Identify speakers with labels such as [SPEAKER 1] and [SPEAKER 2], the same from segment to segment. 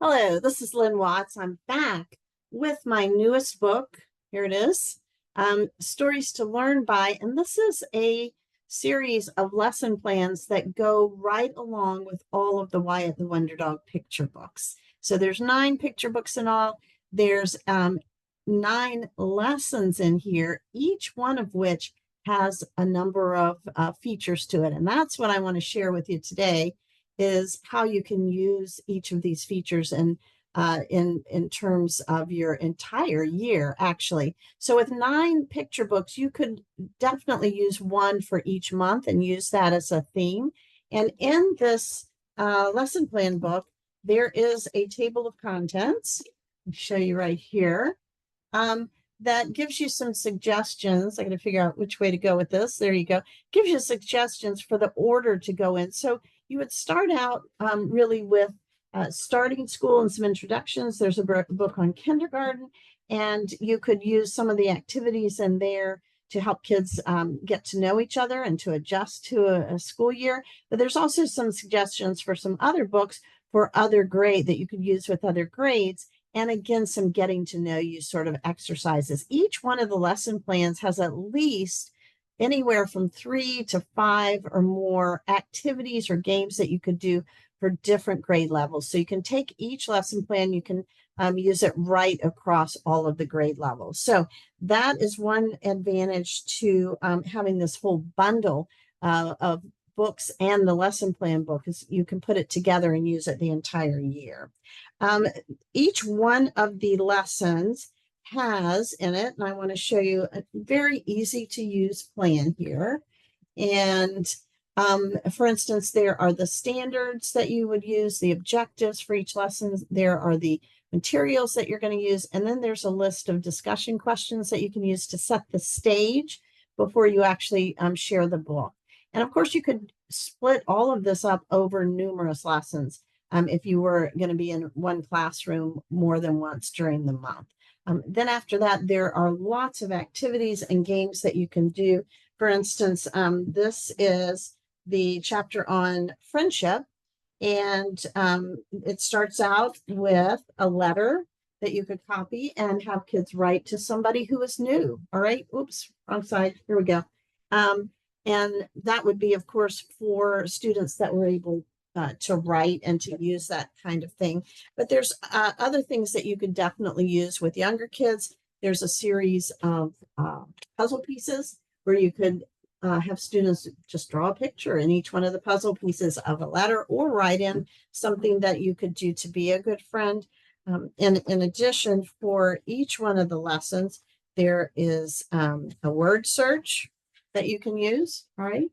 [SPEAKER 1] Hello, this is Lynn Watts. I'm back with my newest book. Here it is, Stories to Learn By. And this is a series of lesson plans that go right along with all of the Wyatt the Wonder Dog picture books. So there's 9 picture books in all. There's 9 lessons in here, each one of which has a number of features to it. And that's what I want to share with you today is how you can use each of these features and in terms of your entire year, actually. So with 9 picture books, you could definitely use one for each month and use that as a theme. And in this lesson plan book, there is a table of contents. I'll show you right here. That gives you some suggestions. I got to figure out which way to go with this. There you go. Gives you suggestions for the order to go in. So you would start out really with starting school and some introductions. There's a book on kindergarten, and you could use some of the activities in there to help kids get to know each other and to adjust to a school year. But there's also some suggestions for some other books for other grade that you could use with other grades. And again, some getting to know you sort of exercises. Each one of the lesson plans has at least anywhere from 3 to 5 or more activities or games that you could do for different grade levels. So you can take each lesson plan, you can use it right across all of the grade levels. So that is one advantage to having this whole bundle of books and the lesson plan book is you can put it together and use it the entire year. Each one of the lessons has in it, and I want to show you a very easy to use plan here. And for instance, there are the standards that you would use, the objectives for each lesson. There are the materials that you're going to use. And then there's a list of discussion questions that you can use to set the stage before you actually share the book. And of course, you could split all of this up over numerous lessons if you were going to be in one classroom more than once during the month. Then after that, there are lots of activities and games that you can do. For instance, this is the chapter on friendship, and it starts out with a letter that you could copy and have kids write to somebody who is new. All right, oops, wrong side. Here we go. And that would be, of course, for students that were able to write and to use that kind of thing. But there's other things that you could definitely use with younger kids. There's a series of puzzle pieces where you could have students just draw a picture in each one of the puzzle pieces of a letter or write in something that you could do to be a good friend. And in addition, for each one of the lessons, there is a word search that you can use, all right,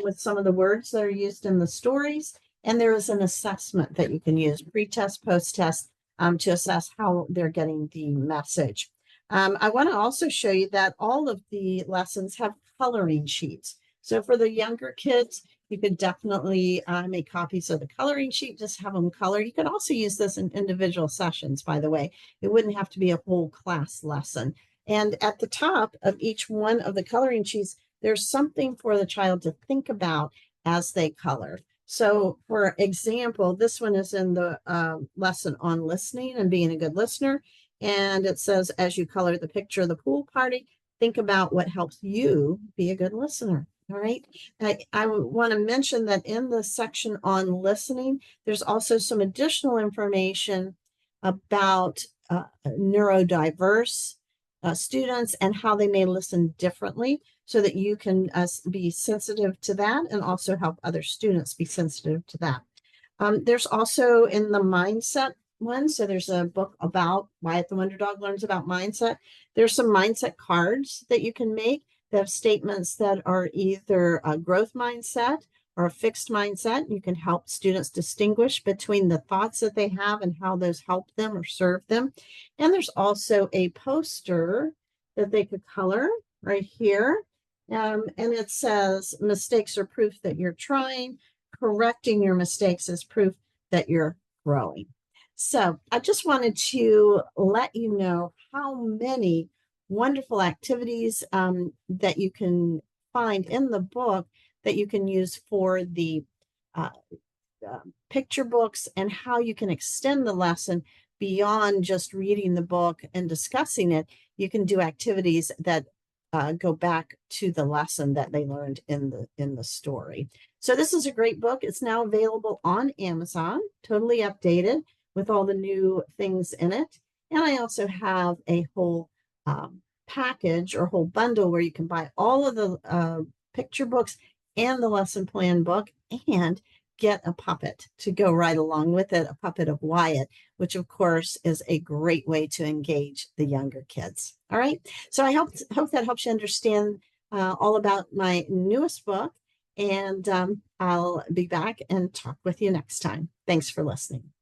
[SPEAKER 1] with some of the words that are used in the stories. And there is an assessment that you can use, pre-test, post-test, to assess how they're getting the message. I want to also show you that all of the lessons have coloring sheets. So for the younger kids, you could definitely make copies of the coloring sheet, just have them color. You could also use this in individual sessions, by the way. It wouldn't have to be a whole class lesson. And at the top of each one of the coloring sheets, there's something for the child to think about as they color. So for example, this one is in the lesson on listening and being a good listener. And it says, as you color the picture of the pool party, think about what helps you be a good listener. All right. I want to mention that in the section on listening, there's also some additional information about neurodiverse students and how they may listen differently so that you can be sensitive to that and also help other students be sensitive to that. There's also in the mindset one, so there's a book about Wyatt the Wonder Dog learns about mindset. There's some mindset cards that you can make that have statements that are either a growth mindset or a fixed mindset. You can help students distinguish between the thoughts that they have and how those help them or serve them. And there's also a poster that they could color right here. And it says, mistakes are proof that you're trying. Correcting your mistakes is proof that you're growing. So I just wanted to let you know how many wonderful activities that you can find in the book that you can use for the picture books and how you can extend the lesson beyond just reading the book and discussing it. You can do activities that go back to the lesson that they learned in the story. So this is a great book. It's now available on Amazon, totally updated with all the new things in it. And I also have a whole package or whole bundle where you can buy all of the picture books and the lesson plan book and get a puppet to go right along with it, a puppet of Wyatt, which of course is a great way to engage the younger kids. All right. So I hope that helps you understand all about my newest book. And I'll be back and talk with you next time. Thanks for listening.